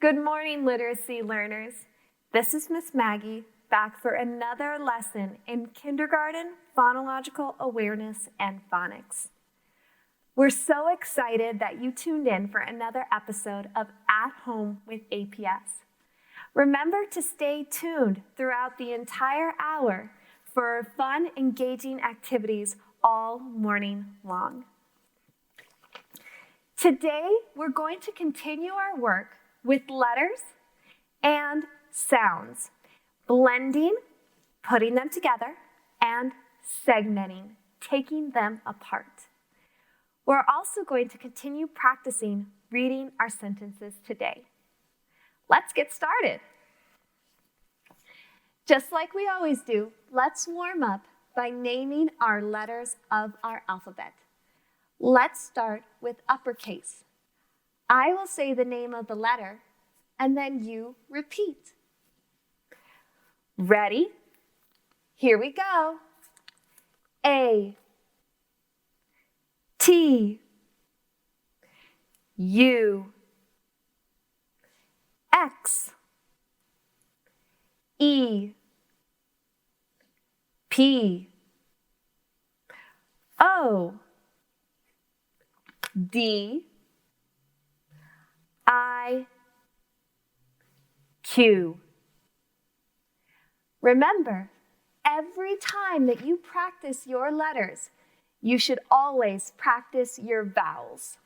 Good morning, literacy learners. This is Miss Maggie, back for another lesson in kindergarten phonological awareness and phonics. We're so excited that you tuned in for another episode of At Home with APS. Remember to stay tuned throughout the entire hour for fun, engaging activities all morning long. Today, we're going to continue our work with letters and sounds, blending, putting them together, and segmenting, taking them apart. We're also going to continue practicing reading our sentences today. Let's get started. Just like we always do, let's warm up by naming our letters of our alphabet. Let's start with uppercase. I will say the name of the letter, and then you repeat. Ready? Here we go. A, T, U, X, E, P, O, D, I, Q. Remember, every time that you practice your letters, you should always practice your vowels.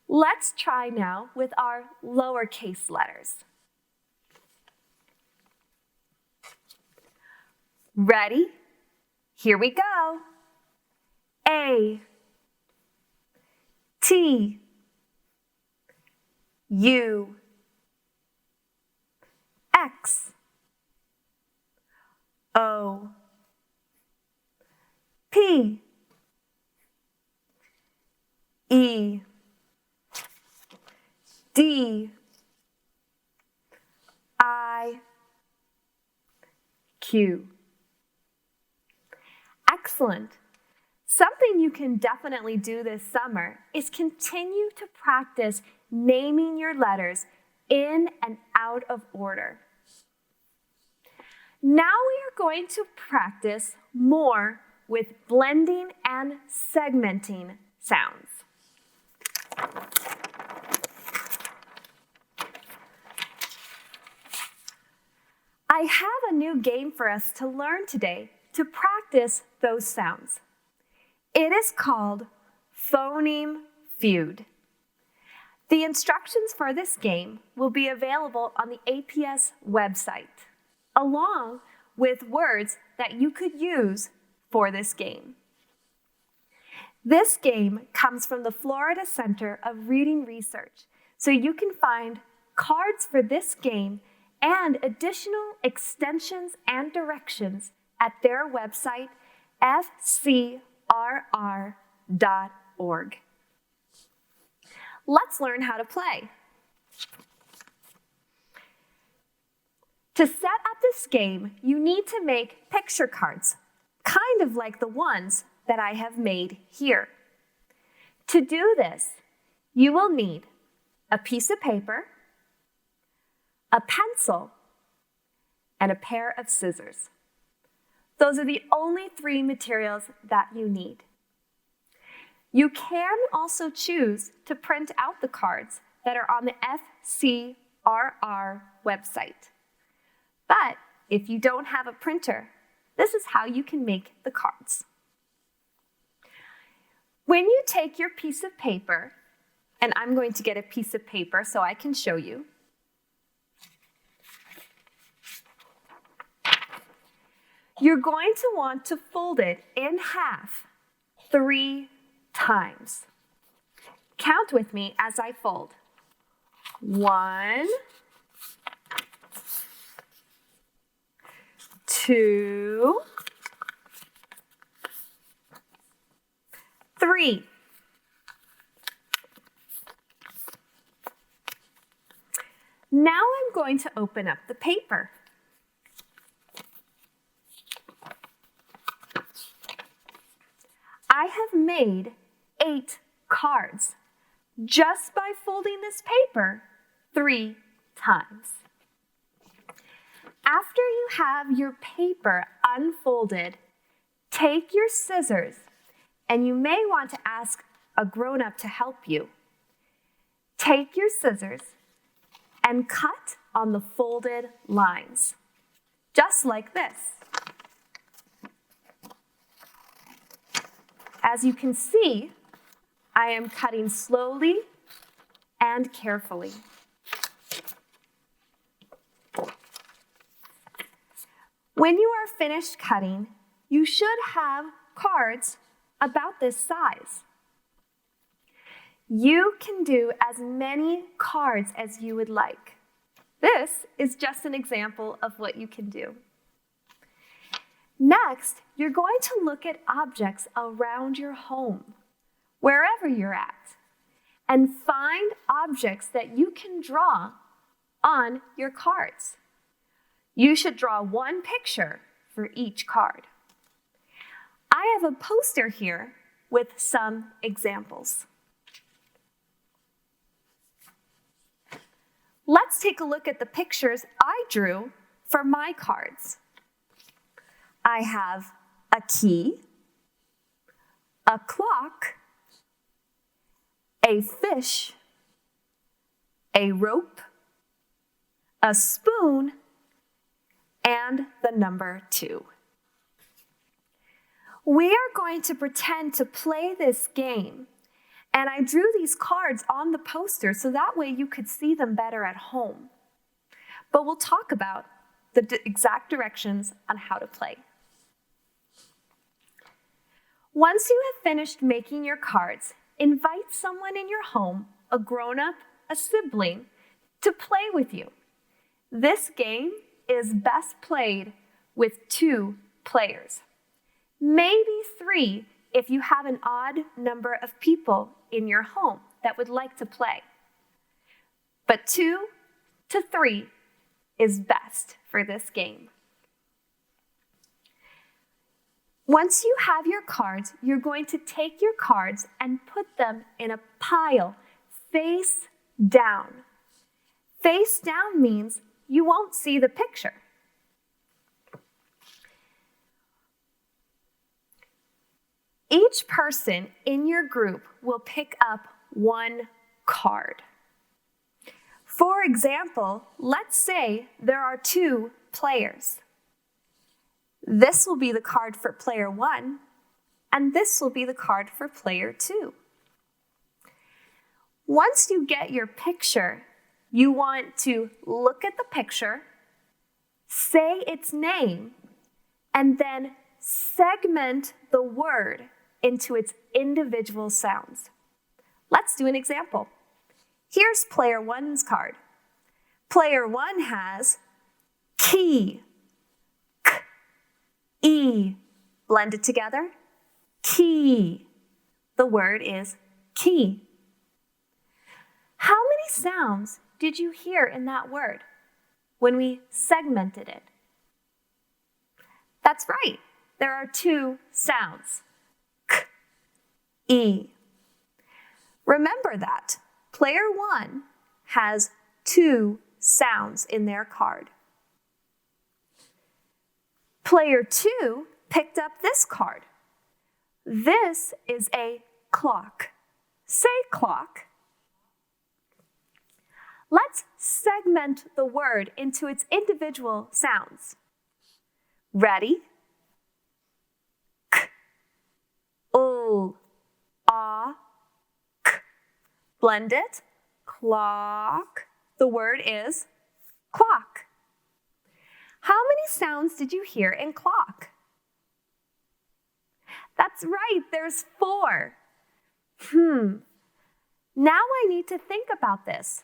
Let's try now with our lowercase letters. Ready? Here we go. A, T, U, X, O, P, E, D, I, Q. Excellent. Something you can definitely do this summer is continue to practice naming your letters in and out of order. Now we are going to practice more with blending and segmenting sounds. I have a new game for us to learn today to practice those sounds. It is called Phoneme Feud. The instructions for this game will be available on the APS website, along with words that you could use for this game. This game comes from the Florida Center of Reading Research, so you can find cards for this game and additional extensions and directions at their website, fcrr.org. Let's learn how to play. To set up this game, you need to make picture cards, kind of like the ones that I have made here. To do this, you will need a piece of paper, a pencil, and a pair of scissors. Those are the only three materials that you need. You can also choose to print out the cards that are on the FCRR website. But if you don't have a printer, this is how you can make the cards. When you take your piece of paper, and I'm going to get a piece of paper so I can show you, you're going to want to fold it in half 3 times. Count with me as I fold. 1, 2, 3. Now I'm going to open up the paper. I have made 8 cards just by folding this paper 3 times. After you have your paper unfolded, take your scissors, and you may want to ask a grown-up to help you. Take your scissors and cut on the folded lines, just like this. As you can see, I am cutting slowly and carefully. When you are finished cutting, you should have cards about this size. You can do as many cards as you would like. This is just an example of what you can do. Next, you're going to look at objects around your home, wherever you're at, and find objects that you can draw on your cards. You should draw one picture for each card. I have a poster here with some examples. Let's take a look at the pictures I drew for my cards. I have a key, a clock, a fish, a rope, a spoon, and the number 2. We are going to pretend to play this game, and I drew these cards on the poster so that way you could see them better at home. But we'll talk about the exact directions on how to play. Once you have finished making your cards, invite someone in your home, a grown-up, a sibling, to play with you. This game is best played with 2 players. Maybe 3 if you have an odd number of people in your home that would like to play. But 2 to 3 is best for this game. Once you have your cards, you're going to take your cards and put them in a pile face down. Face down means you won't see the picture. Each person in your group will pick up 1 card. For example, let's say there are 2 players. This will be the card for player 1, and this will be the card for player 2. Once you get your picture, you want to look at the picture, say its name, and then segment the word into its individual sounds. Let's do an example. Here's player 1's card. Player 1 has key, k, e, blended together, key. The word is key. How many sounds did you hear in that word when we segmented it? That's right. There are 2 sounds, k, e. Remember that. Player 1 has 2 sounds in their card. Player 2 picked up this card. This is a clock. Say clock. Let's segment the word into its individual sounds. Ready? K, o, a, k. Blend it. Clock. The word is clock. How many sounds did you hear in clock? That's right, there's 4. Now I need to think about this.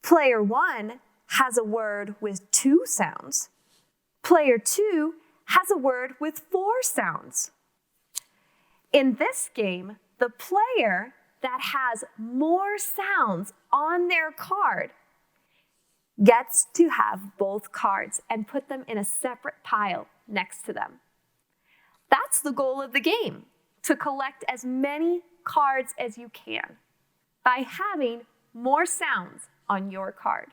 Player 1 has a word with 2 sounds. Player 2 has a word with 4 sounds. In this game, the player that has more sounds on their card gets to have both cards and put them in a separate pile next to them. That's the goal of the game, to collect as many cards as you can by having more sounds on your card.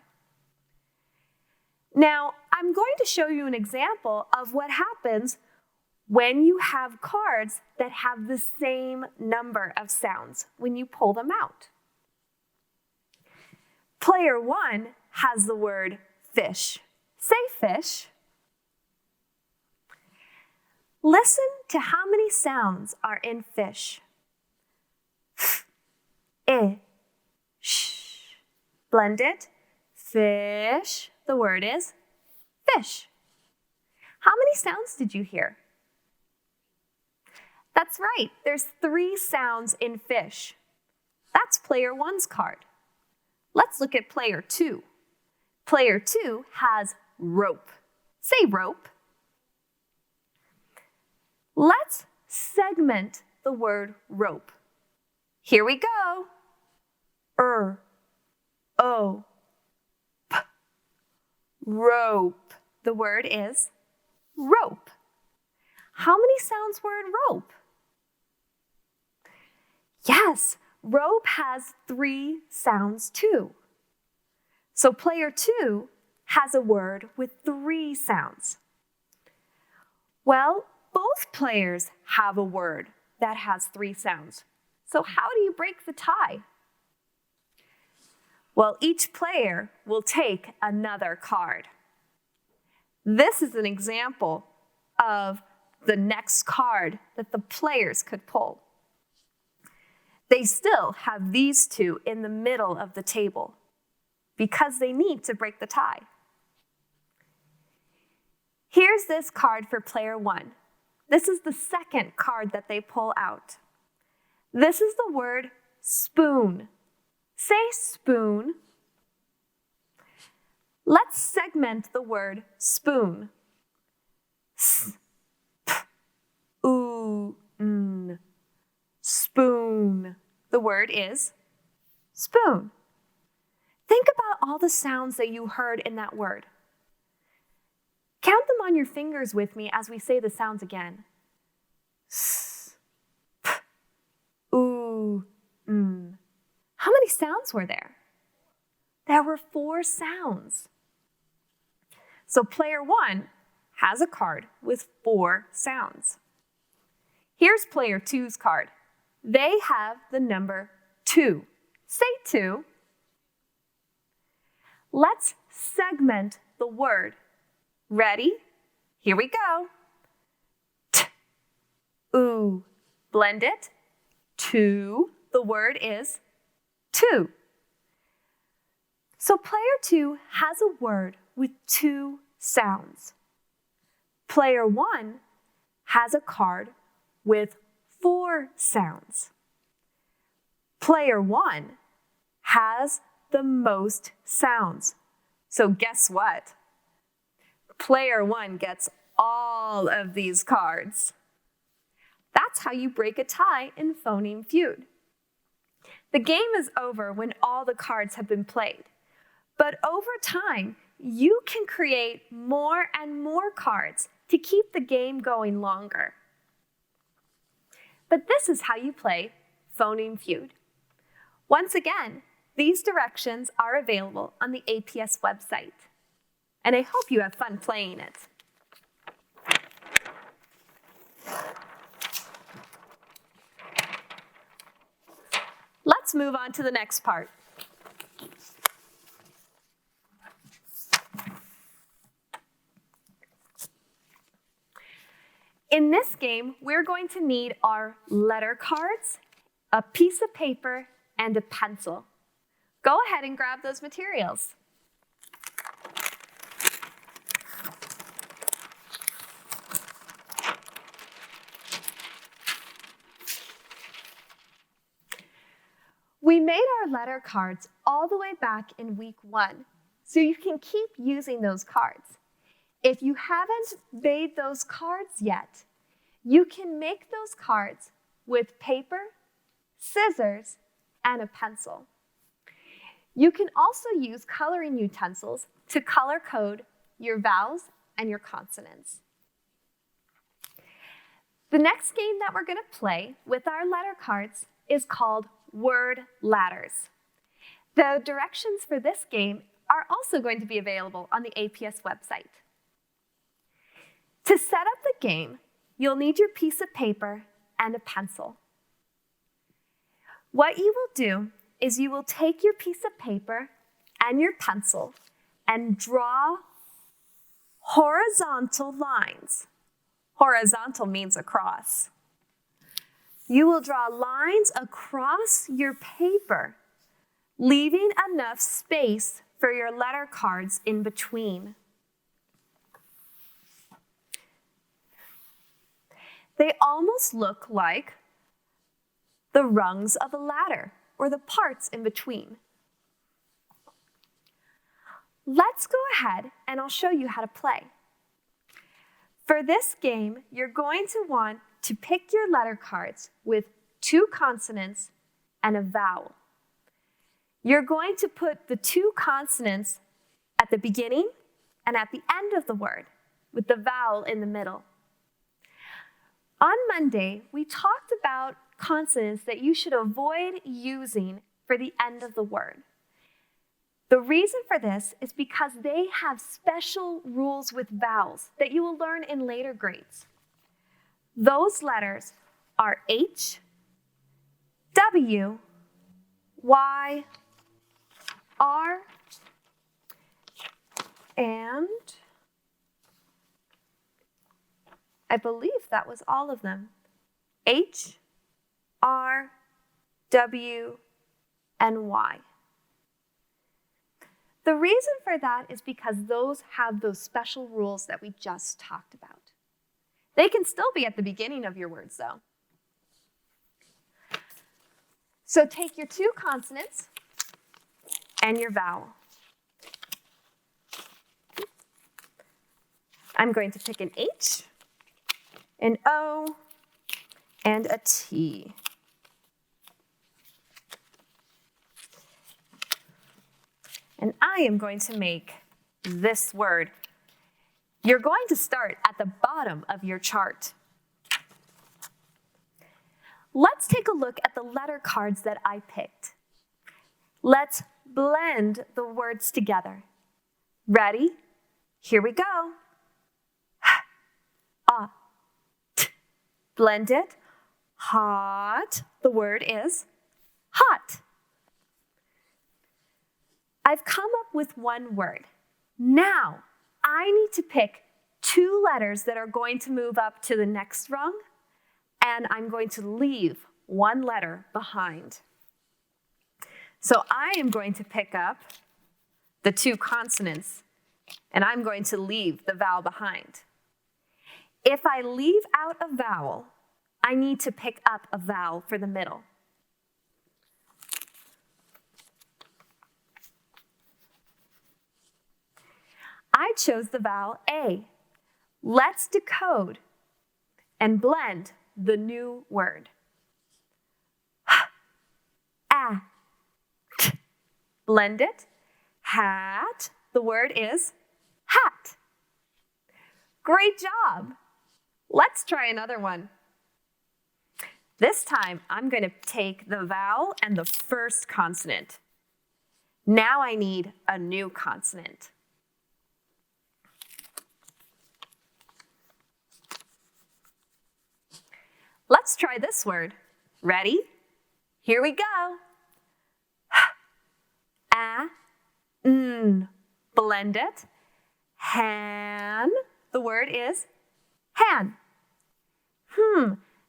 Now, I'm going to show you an example of what happens when you have cards that have the same number of sounds when you pull them out. Player 1 has the word fish. Say fish. Listen to how many sounds are in fish. F, I, sh. Blend it. Fish. The word is fish. How many sounds did you hear? That's right, there's 3 sounds in fish. That's player 1's card. Let's look at player 2. Player 2 has rope. Say rope. Let's segment the word rope. Here we go. O, p. Rope. The word is rope. How many sounds were in rope? Yes, rope has 3 sounds too. So player 2 has a word with 3 sounds. Well, both players have a word that has 3 sounds. So how do you break the tie? Well, each player will take another card. This is an example of the next card that the players could pull. They still have these 2 in the middle of the table because they need to break the tie. Here's this card for player 1. This is the second card that they pull out. This is the word spoon. Say spoon. Let's segment the word spoon. S, p, oo, n. Spoon. The word is spoon. Think about all the sounds that you heard in that word. Count them on your fingers with me as we say the sounds again. S, p, oo, n. How many sounds were there? There were 4 sounds. So player 1 has a card with 4 sounds. Here's player 2's card. They have the number 2. Say 2. Let's segment the word. Ready? Here we go. T, oo. Blend it. 2. The word is 2. So player 2 has a word with 2 sounds. Player 1 has a card with 4 sounds. Player 1 has the most sounds. So guess what? Player 1 gets all of these cards. That's how you break a tie in Phoneme Feud. The game is over when all the cards have been played. But over time, you can create more and more cards to keep the game going longer. But this is how you play Phoneme Feud. Once again, these directions are available on the APS website. And I hope you have fun playing it. Let's move on to the next part. In this game, we're going to need our letter cards, a piece of paper, and a pencil. Go ahead and grab those materials. We made our letter cards all the way back in week 1, so you can keep using those cards. If you haven't made those cards yet, you can make those cards with paper, scissors, and a pencil. You can also use coloring utensils to color code your vowels and your consonants. The next game that we're going to play with our letter cards is called Word Ladders. The directions for this game are also going to be available on the APS website. To set up the game, you'll need your piece of paper and a pencil. What you will do is you will take your piece of paper and your pencil and draw horizontal lines. Horizontal means across. You will draw lines across your paper, leaving enough space for your letter cards in between. They almost look like the rungs of a ladder, or the parts in between. Let's go ahead and I'll show you how to play. For this game, you're going to want to pick your letter cards with 2 consonants and a vowel. You're going to put the 2 consonants at the beginning and at the end of the word, with the vowel in the middle. On Monday, we talked about consonants that you should avoid using for the end of the word. The reason for this is because they have special rules with vowels that you will learn in later grades. Those letters are H, W, Y, R, and I believe that was all of them. H, R, W, and Y. The reason for that is because those have those special rules that we just talked about. They can still be at the beginning of your words, though. So take your 2 consonants and your vowel. I'm going to pick an H, an O, and a T. And I am going to make this word. You're going to start at the bottom of your chart. Let's take a look at the letter cards that I picked. Let's blend the words together. Ready? Here we go. Blend it. Hot. The word is hot. I've come up with one word. Now, I need to pick 2 letters that are going to move up to the next rung, and I'm going to leave 1 letter behind. So I am going to pick up the 2 consonants, and I'm going to leave the vowel behind. If I leave out a vowel, I need to pick up a vowel for the middle. I chose the vowel A. Let's decode and blend the new word. Blend it. Hat. The word is hat. Great job. Let's try another one. This time, I'm going to take the vowel and the first consonant. Now I need a new consonant. Let's try this word. Ready? Here we go. Blend it. Han. The word is han.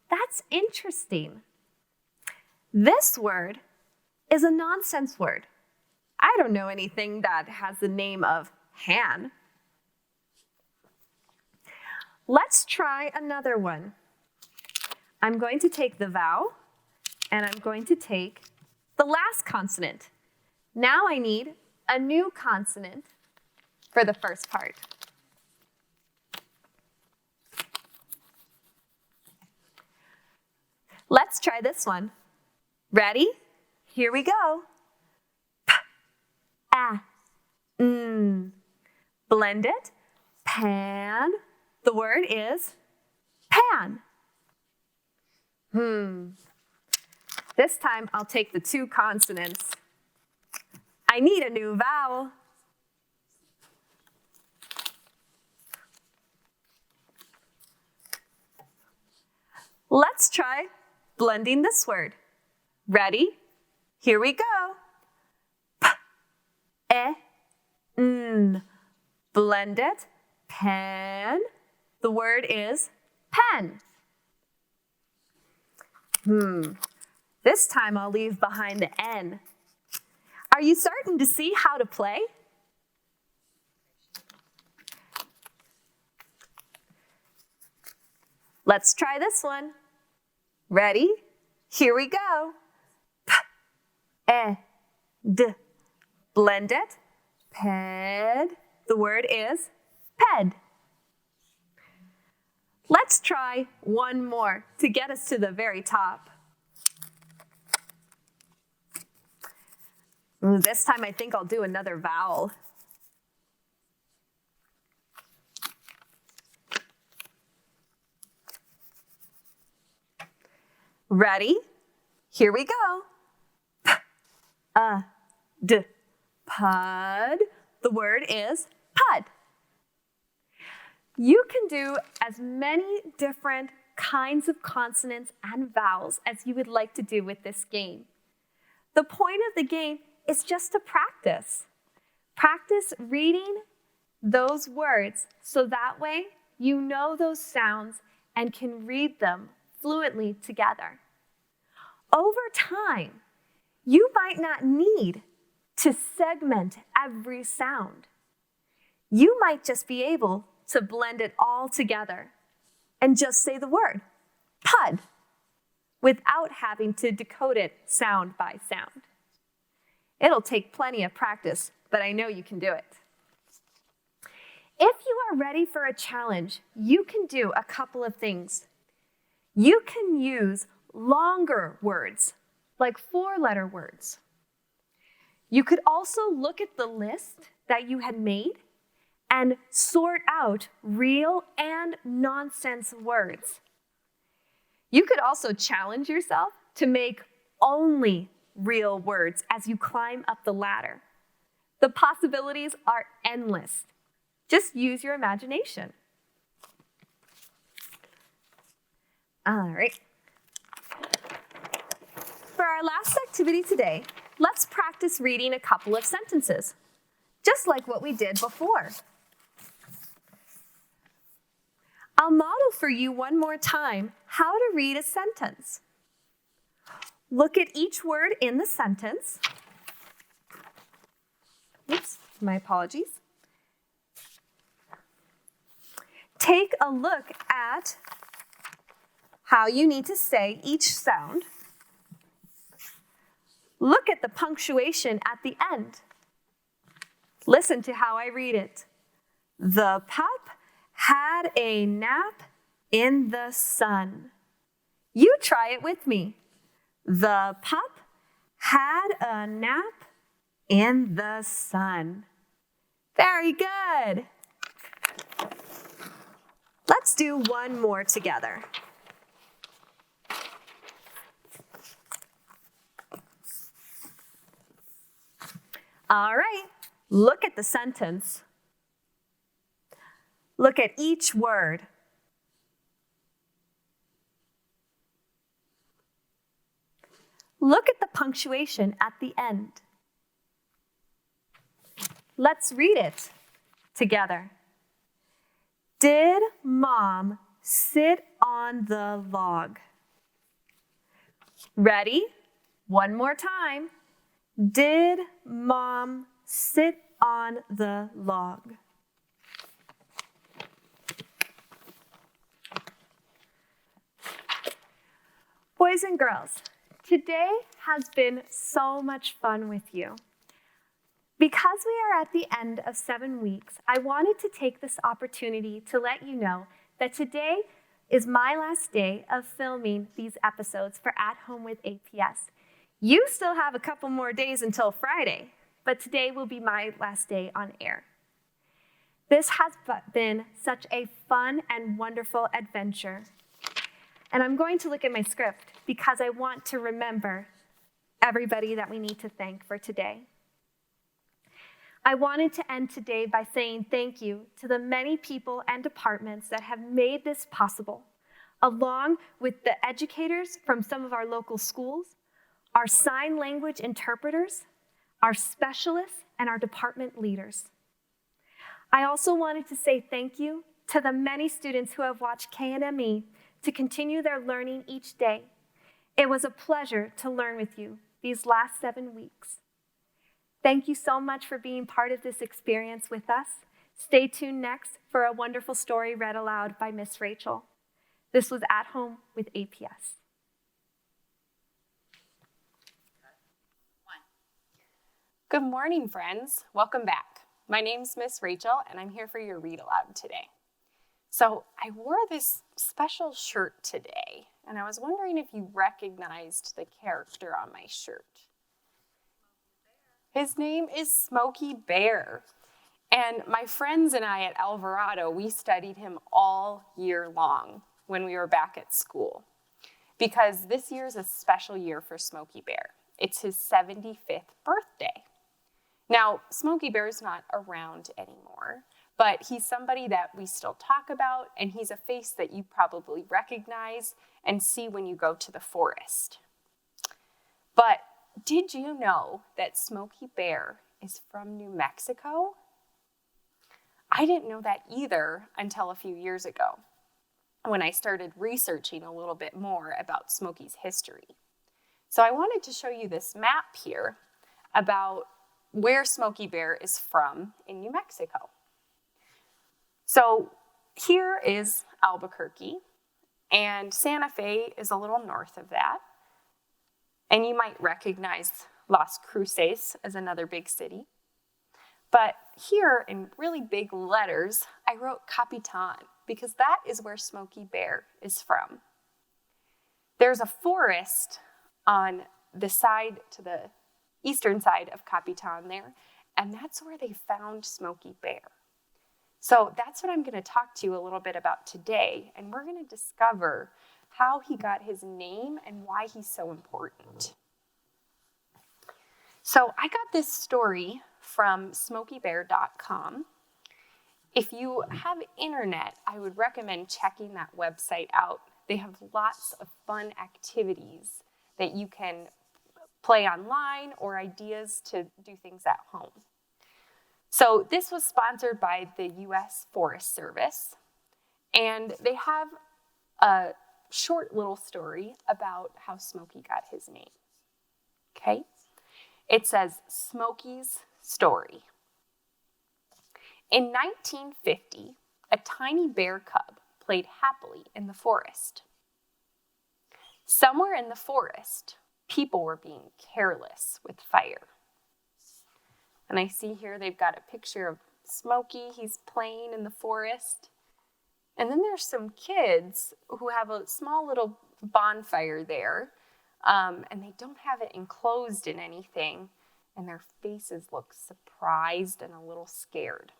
That's interesting. This word is a nonsense word. I don't know anything that has the name of han. Let's try another one. I'm going to take the vowel, and I'm going to take the last consonant. Now I need a new consonant for the first part. Let's try this one. Ready? Here we go. Blend it. Pan. The word is pan. This time I'll take the 2 consonants I need a new vowel. Let's try blending this word. Ready? Here we go. P, e, n. Blend it. Pen. The word is pen. This time I'll leave behind the N. Are you starting to see how to play? Let's try this one. Ready? Here we go. P, e, d. Blend it. Ped. The word is ped. Let's try one more to get us to the very top. This time I think I'll do another vowel. Ready? Here we go. P, d. Pud. The word is pud. You can do as many different kinds of consonants and vowels as you would like to do with this game. The point of the game is just to practice. Practice reading those words so that way you know those sounds and can read them fluently together. Over time, you might not need to segment every sound. You might just be able to blend it all together and just say the word, pud, without having to decode it sound by sound. It'll take plenty of practice, but I know you can do it. If you are ready for a challenge, you can do a couple of things. You can use longer words, like 4-letter words. You could also look at the list that you had made and sort out real and nonsense words. You could also challenge yourself to make only real words as you climb up the ladder. The possibilities are endless. Just use your imagination. All right. For our last activity today, let's practice reading a couple of sentences, just like what we did before. I'll model for you one more time how to read a sentence. Look at each word in the sentence. Oops, my apologies. Take a look at how you need to say each sound. Look at the punctuation at the end. Listen to how I read it. The pup had a nap in the sun. You try it with me. The pup had a nap in the sun. Very good. Let's do one more together. All right, look at the sentence. Look at each word. Look at the punctuation at the end. Let's read it together. Did Mom sit on the log? Ready? One more time. Did Mom sit on the log? Boys and girls, today has been so much fun with you. Because we are at the end of 7 weeks, I wanted to take this opportunity to let you know that today is my last day of filming these episodes for At Home with APS. You still have a couple more days until Friday, but today will be my last day on air. This has been such a fun and wonderful adventure. And I'm going to look at my script because I want to remember everybody that we need to thank for today. I wanted to end today by saying thank you to the many people and departments that have made this possible, along with the educators from some of our local schools, our sign language interpreters, our specialists, and our department leaders. I also wanted to say thank you to the many students who have watched KNME to continue their learning each day. It was a pleasure to learn with you these last 7 weeks. Thank you so much for being part of this experience with us. Stay tuned next for a wonderful story read aloud by Miss Rachel. This was At Home with APS. Good morning, friends. Welcome back. My name's Miss Rachel, and I'm here for your read aloud today. So I wore this special shirt today, and I was wondering if you recognized the character on my shirt. His name is Smokey Bear, and my friends and I at Alvarado, we studied him all year long when we were back at school, because this year is a special year for Smokey Bear. It's his 75th birthday. Now, Smokey Bear's not around anymore, but he's somebody that we still talk about, and he's a face that you probably recognize and see when you go to the forest. But did you know that Smokey Bear is from New Mexico? I didn't know that either until a few years ago, when I started researching a little bit more about Smokey's history. So I wanted to show you this map here about where Smokey Bear is from in New Mexico. So here is Albuquerque, and Santa Fe is a little north of that. And you might recognize Las Cruces as another big city. But here in really big letters, I wrote Capitan, because that is where Smokey Bear is from. There's a forest on the side to the eastern side of Capitan there, and that's where they found Smokey Bear. So that's what I'm going to talk to you a little bit about today, and we're going to discover how he got his name and why he's so important. So I got this story from SmokeyBear.com. If you have internet, I would recommend checking that website out. They have lots of fun activities that you can play online or ideas to do things at home. So this was sponsored by the U.S. Forest Service, and they have a short little story about how Smokey got his name. Okay? It says, Smokies Story. In 1950, a tiny bear cub played happily in the forest. Somewhere in the forest, people were being careless with fire. And I see here they've got a picture of Smokey. He's playing in the forest. And then there's some kids who have a small little bonfire there, and they don't have it enclosed in anything, and their faces look surprised and a little scared.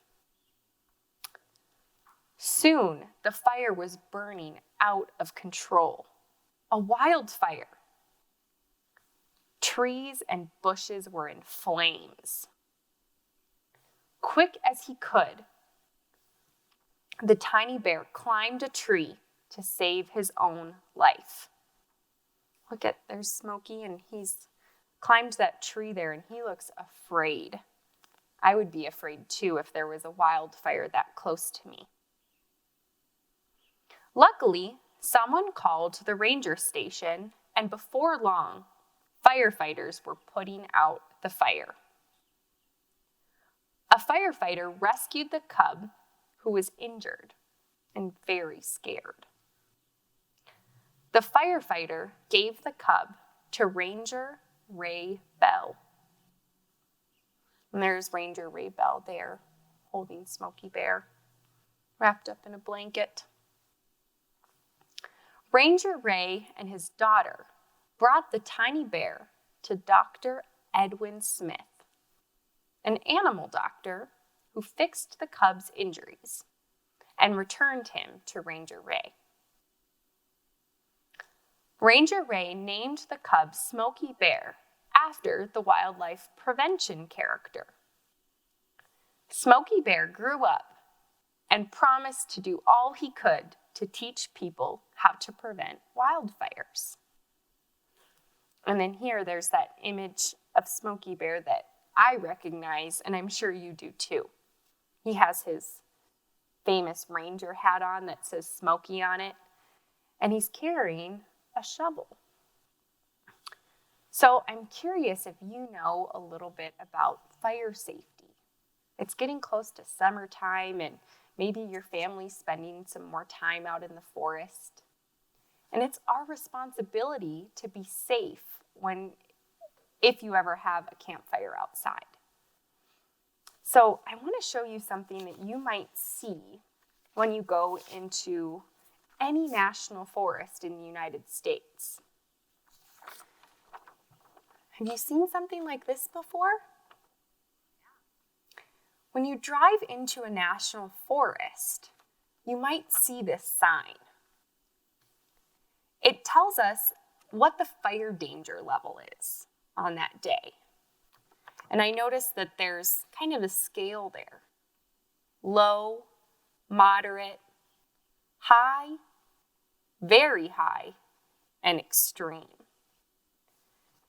Soon, the fire was burning out of control. A wildfire. Trees and bushes were in flames. Quick as he could, the tiny bear climbed a tree to save his own life. Look at, there's Smokey, and he's climbed that tree there, and he looks afraid. I would be afraid too if there was a wildfire that close to me. Luckily, someone called the ranger station, and before long, firefighters were putting out the fire. A firefighter rescued the cub, who was injured and very scared. The firefighter gave the cub to Ranger Ray Bell. And there's Ranger Ray Bell there, holding Smokey Bear, wrapped up in a blanket. Ranger Ray and his daughter brought the tiny bear to Dr. Edwin Smith, an animal doctor who fixed the cub's injuries and returned him to Ranger Ray. Ranger Ray named the cub Smokey Bear after the wildlife prevention character. Smokey Bear grew up and promised to do all he could to teach people how to prevent wildfires. And then here, there's that image of Smokey Bear that I recognize, and I'm sure you do too. He has his famous ranger hat on that says Smokey on it, and he's carrying a shovel. So I'm curious if you know a little bit about fire safety. It's getting close to summertime, and maybe your family's spending some more time out in the forest. And it's our responsibility to be safe if you ever have a campfire outside. So I want to show you something that you might see when you go into any national forest in the United States. Have you seen something like this before? When you drive into a national forest, you might see this sign. It tells us what the fire danger level is on that day. And I noticed that there's kind of a scale there. Low, moderate, high, very high, and extreme.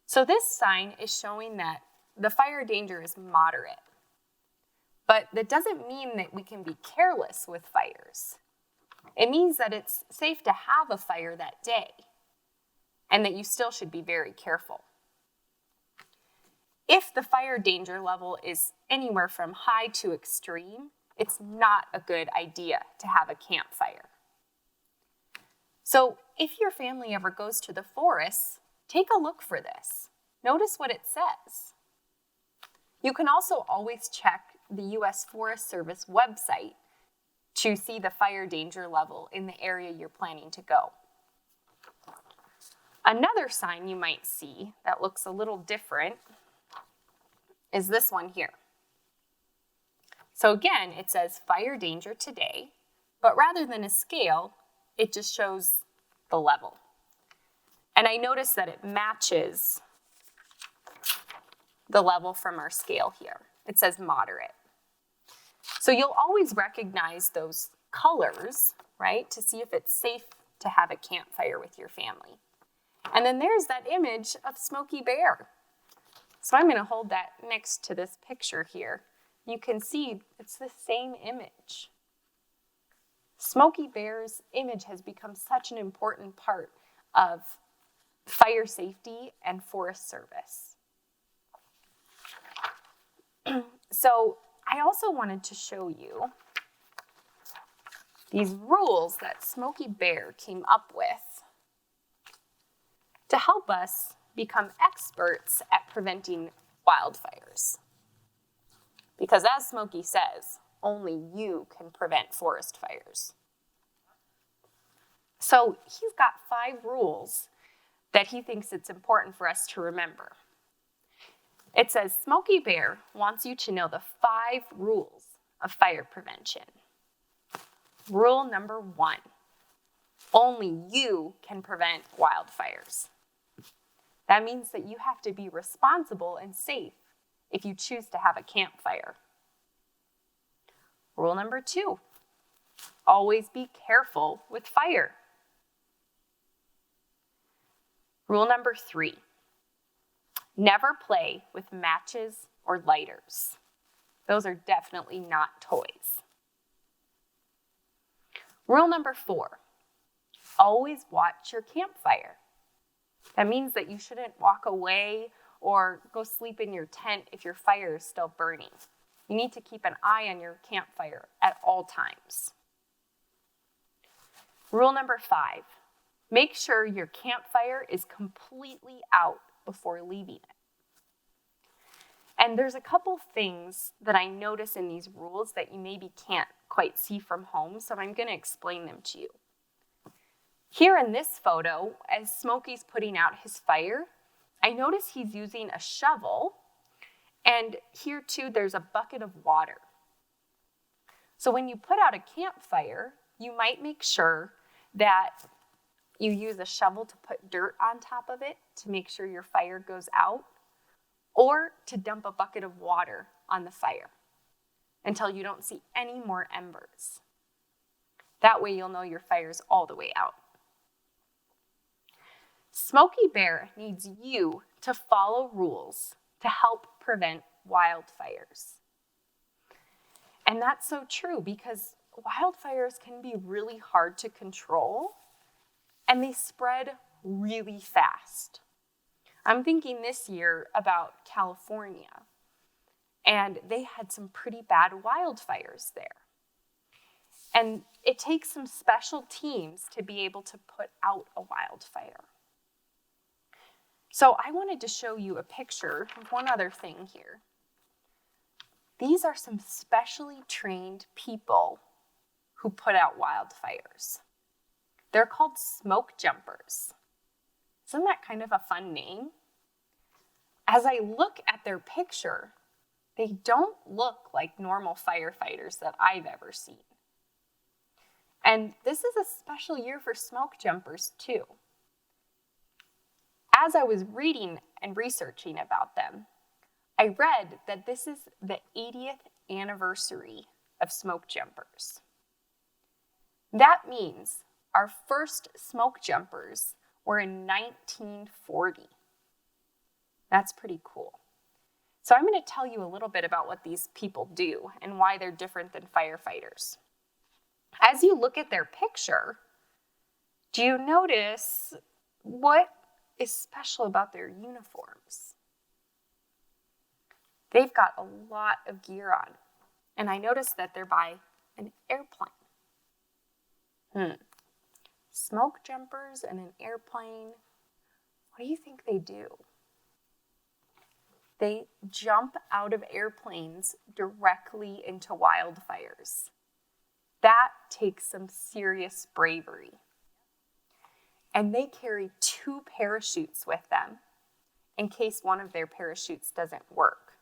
So this sign is showing that the fire danger is moderate. But that doesn't mean that we can be careless with fires. It means that it's safe to have a fire that day, and that you still should be very careful. If the fire danger level is anywhere from high to extreme, it's not a good idea to have a campfire. So if your family ever goes to the forest, take a look for this. Notice what it says. You can also always check the U.S. Forest Service website to see the fire danger level in the area you're planning to go. Another sign you might see that looks a little different is this one here. So again, it says fire danger today, but rather than a scale, it just shows the level. And I noticed that it matches the level from our scale here. It says moderate. So you'll always recognize those colors, right, to see if it's safe to have a campfire with your family. And then there's that image of Smokey Bear. So I'm going to hold that next to this picture here. You can see it's the same image. Smokey Bear's image has become such an important part of fire safety and Forest Service. So I also wanted to show you these rules that Smokey Bear came up with to help us become experts at preventing wildfires. Because as Smokey says, only you can prevent forest fires. So he's got 5 rules that he thinks it's important for us to remember. It says, Smokey Bear wants you to know the 5 rules of fire prevention. Rule number 1, only you can prevent wildfires. That means that you have to be responsible and safe if you choose to have a campfire. Rule number 2, always be careful with fire. Rule number 3, never play with matches or lighters. Those are definitely not toys. Rule number 4, always watch your campfire. That means that you shouldn't walk away or go sleep in your tent if your fire is still burning. You need to keep an eye on your campfire at all times. Rule number 5, make sure your campfire is completely out before leaving it. And there's a couple things that I notice in these rules that you maybe can't quite see from home, so I'm going to explain them to you. Here in this photo, as Smokey's putting out his fire, I notice he's using a shovel, and here too there's a bucket of water. So when you put out a campfire, you might make sure that you use a shovel to put dirt on top of it to make sure your fire goes out, or to dump a bucket of water on the fire. until you don't see any more embers. That way you'll know your fire's all the way out. Smokey Bear needs you to follow rules to help prevent wildfires. And that's so true because wildfires can be really hard to control and they spread really fast. I'm thinking this year about California, and they had some pretty bad wildfires there. And it takes some special teams to be able to put out a wildfire. So I wanted to show you a picture of one other thing here. These are some specially trained people who put out wildfires. They're called smoke jumpers. Isn't that kind of a fun name? As I look at their picture, they don't look like normal firefighters that I've ever seen. And this is a special year for smoke jumpers too. As I was reading and researching about them, I read that this is the 80th anniversary of smoke jumpers. That means our first smoke jumpers were in 1940. That's pretty cool. So I'm going to tell you a little bit about what these people do and why they're different than firefighters. As you look at their picture, do you notice what is special about their uniforms? They've got a lot of gear on, and I noticed that they're by an airplane. Smoke jumpers and an airplane, what do you think they do? They jump out of airplanes directly into wildfires. That takes some serious bravery. And they carry 2 parachutes with them in case one of their parachutes doesn't work.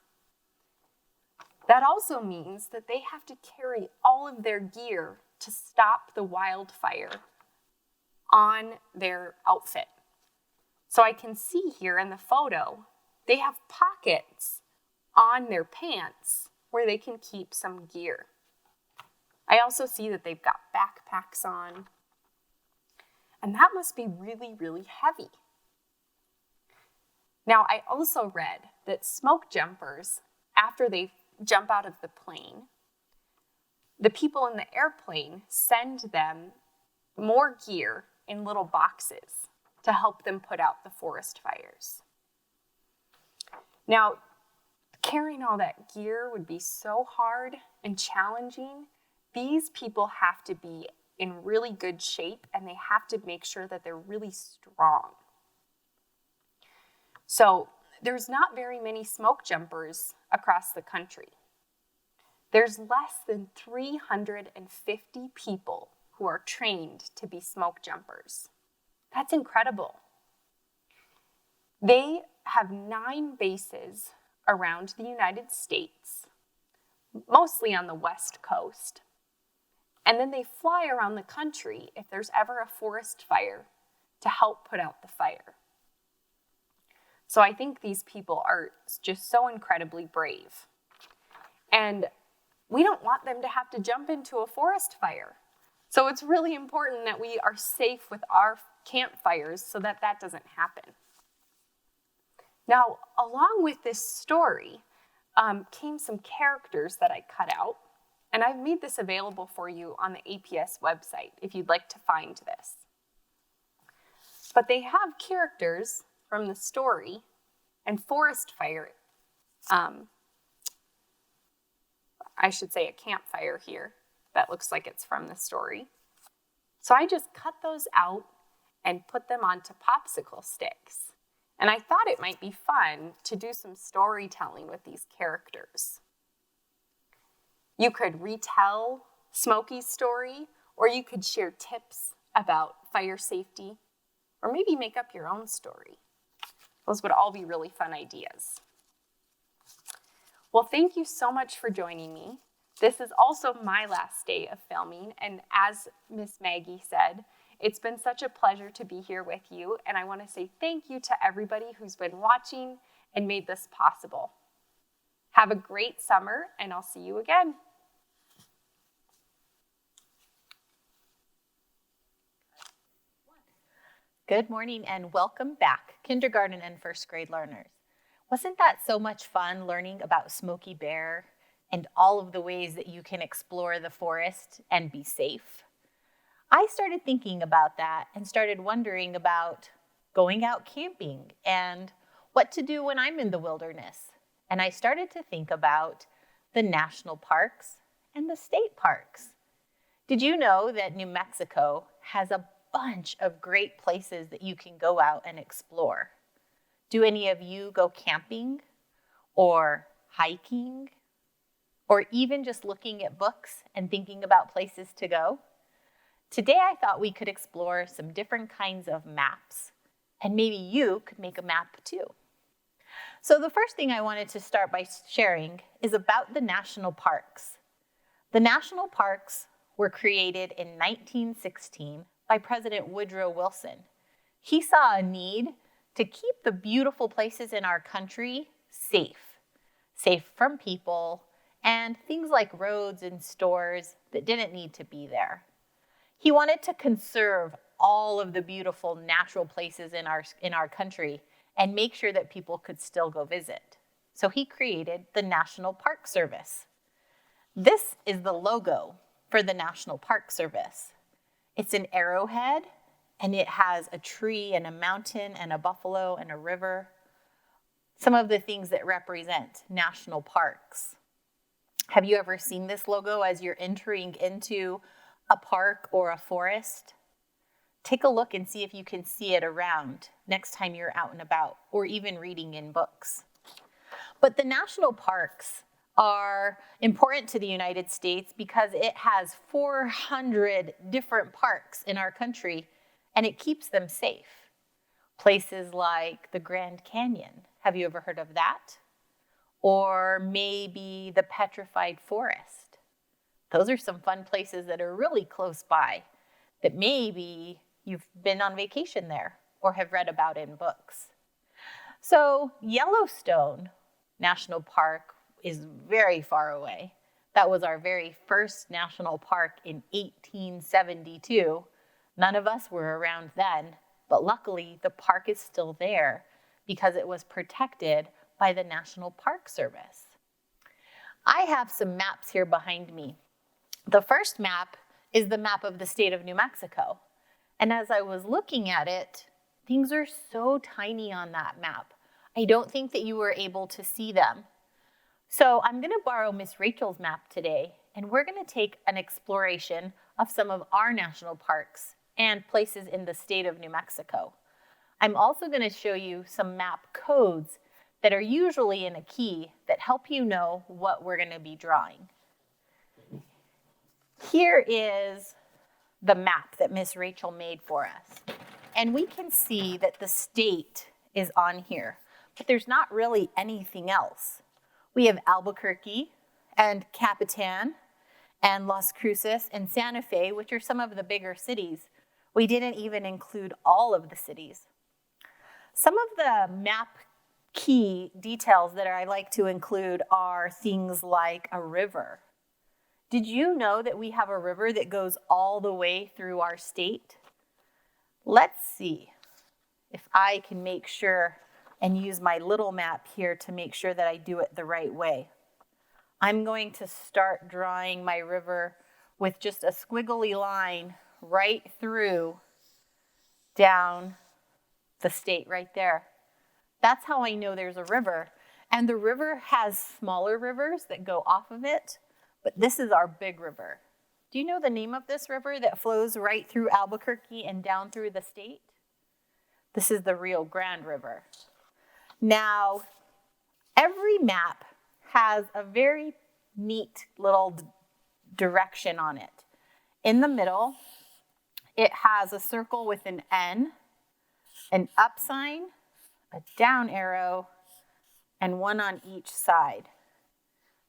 That also means that they have to carry all of their gear to stop the wildfire on their outfit. So I can see here in the photo, they have pockets on their pants where they can keep some gear. I also see that they've got backpacks on, and that must be really, really heavy. Now, I also read that smoke jumpers, after they jump out of the plane, the people in the airplane send them more gear in little boxes to help them put out the forest fires. Now, carrying all that gear would be so hard and challenging. These people have to be in really good shape, and they have to make sure that they're really strong. So there's not very many smoke jumpers across the country. There's less than 350 people who are trained to be smoke jumpers. That's incredible. They have 9 bases around the United States, mostly on the West Coast. And then they fly around the country if there's ever a forest fire to help put out the fire. So I think these people are just so incredibly brave. And we don't want them to have to jump into a forest fire. So it's really important that we are safe with our campfires so that that doesn't happen. Now, along with this story came some characters that I cut out. And I've made this available for you on the APS website if you'd like to find this. But they have characters from the story and forest fire, I should say a campfire here. That looks like it's from the story. So I just cut those out and put them onto popsicle sticks. And I thought it might be fun to do some storytelling with these characters. You could retell Smokies Story, or you could share tips about fire safety, or maybe make up your own story. Those would all be really fun ideas. Well, thank you so much for joining me. This is also my last day of filming, and as Miss Maggie said, it's been such a pleasure to be here with you, and I want to say thank you to everybody who's been watching and made this possible. Have a great summer, and I'll see you again. Good morning and welcome back, kindergarten and first grade learners. Wasn't that so much fun learning about Smokey Bear and all of the ways that you can explore the forest and be safe? I started thinking about that and started wondering about going out camping and what to do when I'm in the wilderness. And I started to think about the national parks and the state parks. Did you know that New Mexico has a bunch of great places that you can go out and explore? Do any of you go camping or hiking or even just looking at books and thinking about places to go? Today I thought we could explore some different kinds of maps, and maybe you could make a map too. So the first thing I wanted to start by sharing is about the national parks. The national parks were created in 1916 by President Woodrow Wilson. He saw a need to keep the beautiful places in our country safe from people and things like roads and stores that didn't need to be there. He wanted to conserve all of the beautiful natural places in our country and make sure that people could still go visit. So he created the National Park Service. This is the logo for the National Park Service. It's an arrowhead, and it has a tree and a mountain and a buffalo and a river. Some of the things that represent national parks. Have you ever seen this logo as you're entering into a park or a forest? Take a look and see if you can see it around next time you're out and about or even reading in books. But the national parks are important to the United States because it has 400 different parks in our country and it keeps them safe. Places like the Grand Canyon. Have you ever heard of that? Or maybe the Petrified Forest. Those are some fun places that are really close by that maybe you've been on vacation there or have read about in books. So Yellowstone National Park is very far away. That was our very first national park in 1872. None of us were around then, but luckily the park is still there because it was protected by the National Park Service. I have some maps here behind me. The first map is the map of the state of New Mexico. And as I was looking at it, things are so tiny on that map. I don't think that you were able to see them. So I'm going to borrow Miss Rachel's map today, and we're going to take an exploration of some of our national parks and places in the state of New Mexico. I'm also going to show you some map codes that are usually in a key that help you know what we're going to be drawing. Here is the map that Miss Rachel made for us. And we can see that the state is on here, but there's not really anything else. We have Albuquerque and Capitan and Las Cruces and Santa Fe, which are some of the bigger cities. We didn't even include all of the cities. Some of the map key details that I like to include are things like a river. Did you know that we have a river that goes all the way through our state? Let's see if I can make sure and use my little map here to make sure that I do it the right way. I'm going to start drawing my river with just a squiggly line right through down the state right there. That's how I know there's a river. And the river has smaller rivers that go off of it, but this is our big river. Do you know the name of this river that flows right through Albuquerque and down through the state? This is the Rio Grande River. Now, every map has a very neat little direction on it. In the middle, it has a circle with an N, an up sign, a down arrow, and one on each side.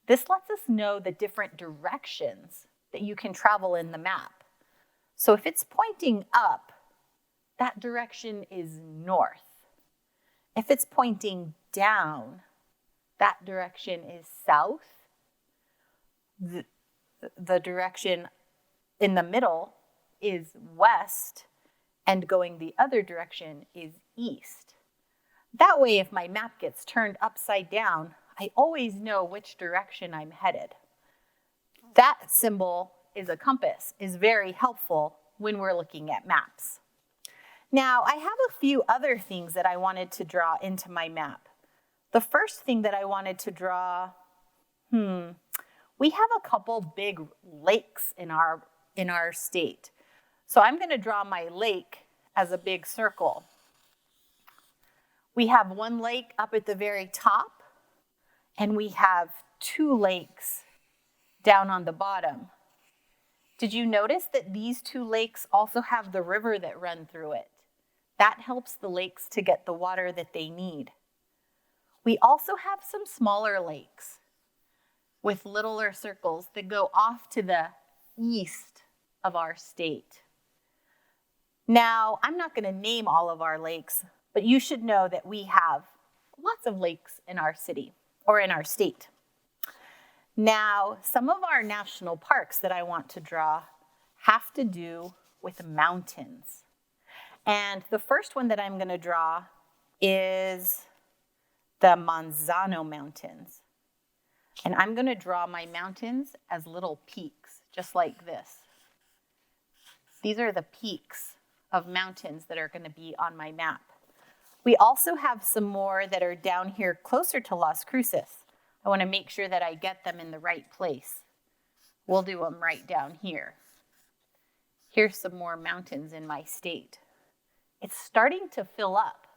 This lets us know the different directions that you can travel in the map. So if it's pointing up, that direction is north. If it's pointing down, that direction is south. The direction in the middle is west, and going the other direction is east. That way, if my map gets turned upside down, I always know which direction I'm headed. That symbol is a compass, is very helpful when we're looking at maps. Now, I have a few other things that I wanted to draw into my map. The first thing that I wanted to draw, we have a couple big lakes in our state. So I'm going to draw my lake as a big circle. We have one lake up at the very top, and we have two lakes down on the bottom. Did you notice that these two lakes also have the river that runs through it? That helps the lakes to get the water that they need. We also have some smaller lakes with littler circles that go off to the east of our state. Now, I'm not going to name all of our lakes, but you should know that we have lots of lakes in our city or in our state. Now, some of our national parks that I want to draw have to do with mountains. And the first one that I'm going to draw is the Manzano Mountains. And I'm going to draw my mountains as little peaks, just like this. These are the peaks of mountains that are going to be on my map. We also have some more that are down here closer to Las Cruces. I want to make sure that I get them in the right place. We'll do them right down here. Here's some more mountains in my state. It's starting to fill up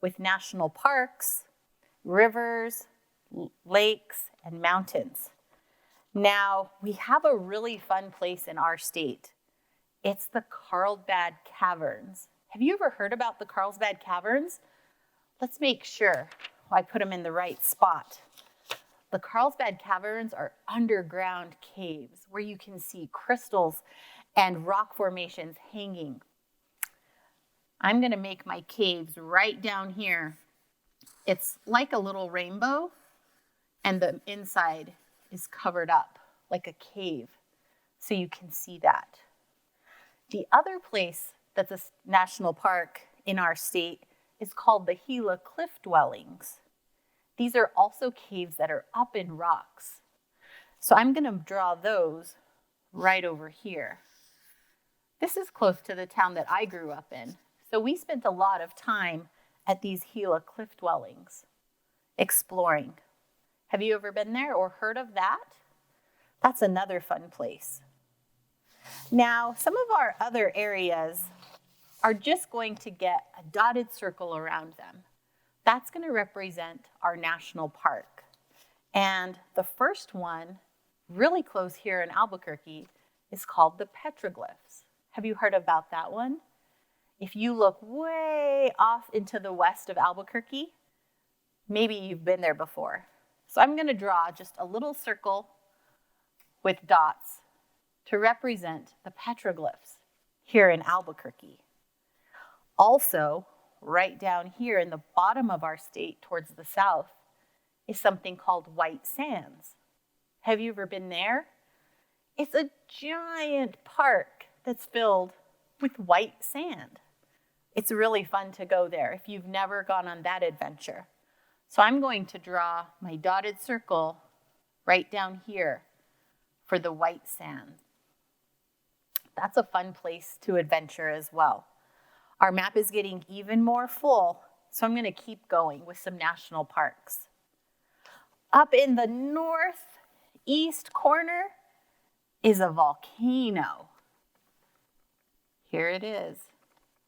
with national parks, rivers, lakes, and mountains. Now, we have a really fun place in our state. It's the Carlsbad Caverns. Have you ever heard about the Carlsbad Caverns? Let's make sure I put them in the right spot. The Carlsbad Caverns are underground caves where you can see crystals and rock formations hanging. I'm going to make my caves right down here. It's like a little rainbow, and the inside is covered up like a cave, so you can see that. The other place that's a national park in our state is called the Gila Cliff Dwellings. These are also caves that are up in rocks. So I'm going to draw those right over here. This is close to the town that I grew up in. So we spent a lot of time at these Gila Cliff Dwellings exploring. Have you ever been there or heard of that? That's another fun place. Now, some of our other areas are just going to get a dotted circle around them. That's going to represent our national park. And the first one, really close here in Albuquerque, is called the petroglyphs. Have you heard about that one? If you look way off into the west of Albuquerque, maybe you've been there before. So I'm going to draw just a little circle with dots to represent the petroglyphs here in Albuquerque. Also, right down here in the bottom of our state towards the south is something called White Sands. Have you ever been there? It's a giant park that's filled with white sand. It's really fun to go there if you've never gone on that adventure. So I'm going to draw my dotted circle right down here for the white sand. That's a fun place to adventure as well. Our map is getting even more full, so I'm going to keep going with some national parks. Up in the northeast corner is a volcano. Here it is,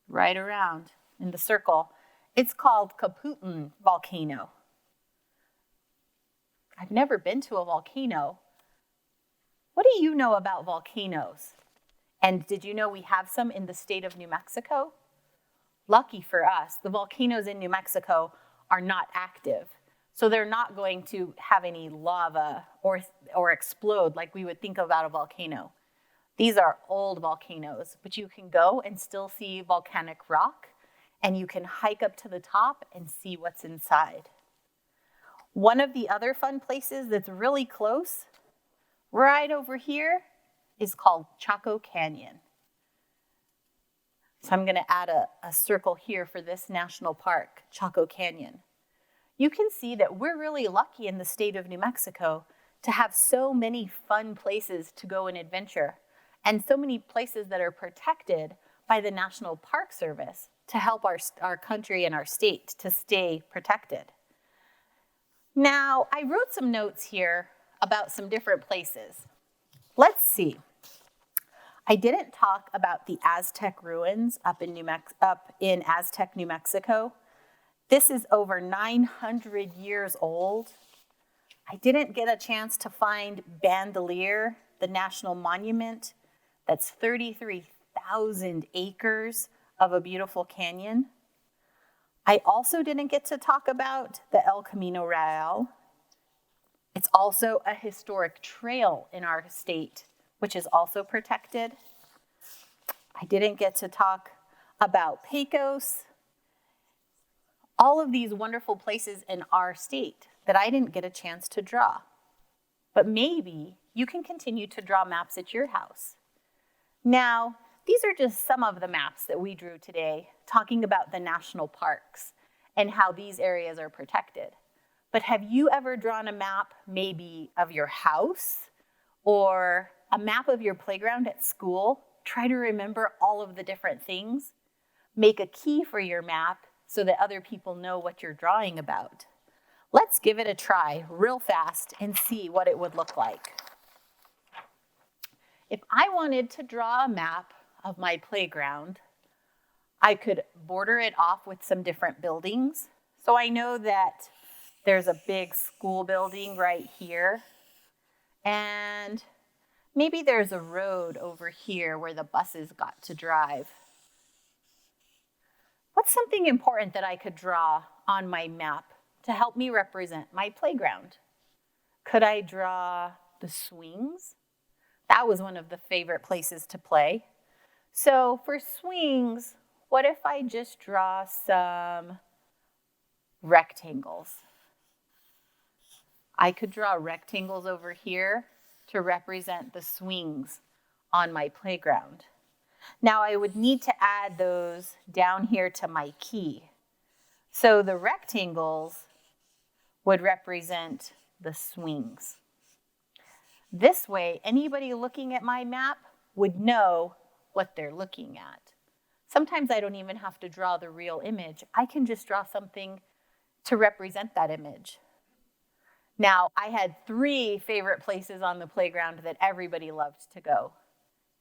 right around in the circle. It's called Caputin Volcano. I've never been to a volcano. What do you know about volcanoes? And did you know we have some in the state of New Mexico? Lucky for us, the volcanoes in New Mexico are not active. So they're not going to have any lava or explode like we would think about a volcano. These are old volcanoes, but you can go and still see volcanic rock, and you can hike up to the top and see what's inside. One of the other fun places that's really close, right over here, is called Chaco Canyon. So I'm going to add a circle here for this national park, Chaco Canyon. You can see that we're really lucky in the state of New Mexico to have so many fun places to go and adventure, and so many places that are protected by the National Park Service to help our country and our state to stay protected. Now, I wrote some notes here about some different places. Let's see. I didn't talk about the Aztec ruins up in Aztec, New Mexico. This is over 900 years old. I didn't get a chance to find Bandelier, the national monument. That's 33,000 acres of a beautiful canyon. I also didn't get to talk about the El Camino Real. It's also a historic trail in our state, which is also protected. I didn't get to talk about Pecos. All of these wonderful places in our state that I didn't get a chance to draw. But maybe you can continue to draw maps at your house. Now, these are just some of the maps that we drew today, talking about the national parks and how these areas are protected. But have you ever drawn a map maybe of your house or a map of your playground at school? Try to remember all of the different things. Make a key for your map so that other people know what you're drawing about. Let's give it a try real fast and see what it would look like. If I wanted to draw a map of my playground, I could border it off with some different buildings. So I know that there's a big school building right here, and maybe there's a road over here where the buses got to drive. What's something important that I could draw on my map to help me represent my playground? Could I draw the swings? That was one of the favorite places to play. So for swings, what if I just draw some rectangles? I could draw rectangles over here to represent the swings on my playground. Now I would need to add those down here to my key. So the rectangles would represent the swings. This way, anybody looking at my map would know what they're looking at. Sometimes I don't even have to draw the real image. I can just draw something to represent that image. Now, I had 3 favorite places on the playground that everybody loved to go.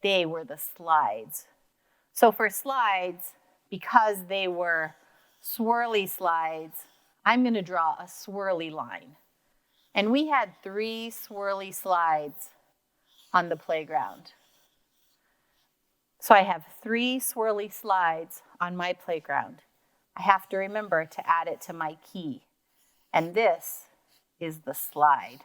They were the slides. So for slides, because they were swirly slides, I'm going to draw a swirly line. And we had 3 swirly slides on the playground. So I have 3 swirly slides on my playground. I have to remember to add it to my key. And this is the slide.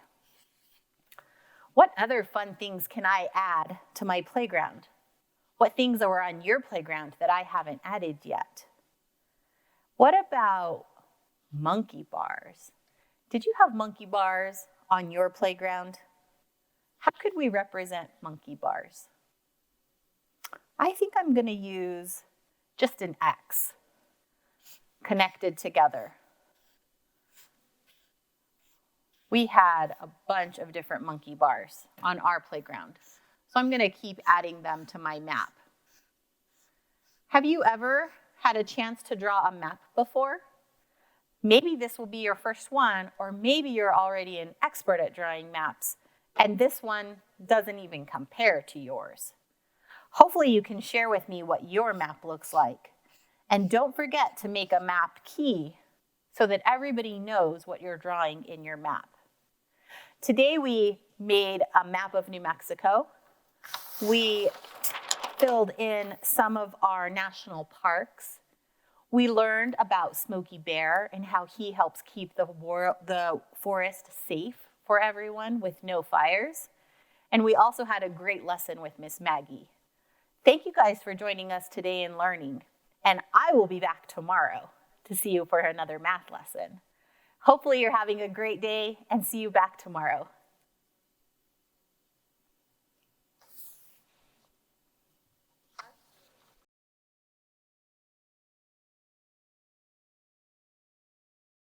What other fun things can I add to my playground? What things are on your playground that I haven't added yet? What about monkey bars? Did you have monkey bars on your playground? How could we represent monkey bars? I think I'm going to use just an X connected together. We had a bunch of different monkey bars on our playground, so I'm going to keep adding them to my map. Have you ever had a chance to draw a map before? Maybe this will be your first one, or maybe you're already an expert at drawing maps, and this one doesn't even compare to yours. Hopefully you can share with me what your map looks like. And don't forget to make a map key so that everybody knows what you're drawing in your map. Today we made a map of New Mexico. We filled in some of our national parks. We learned about Smokey Bear and how he helps keep the forest safe for everyone with no fires. And we also had a great lesson with Miss Maggie. Thank you guys for joining us today in learning. And I will be back tomorrow to see you for another math lesson. Hopefully you're having a great day, and see you back tomorrow.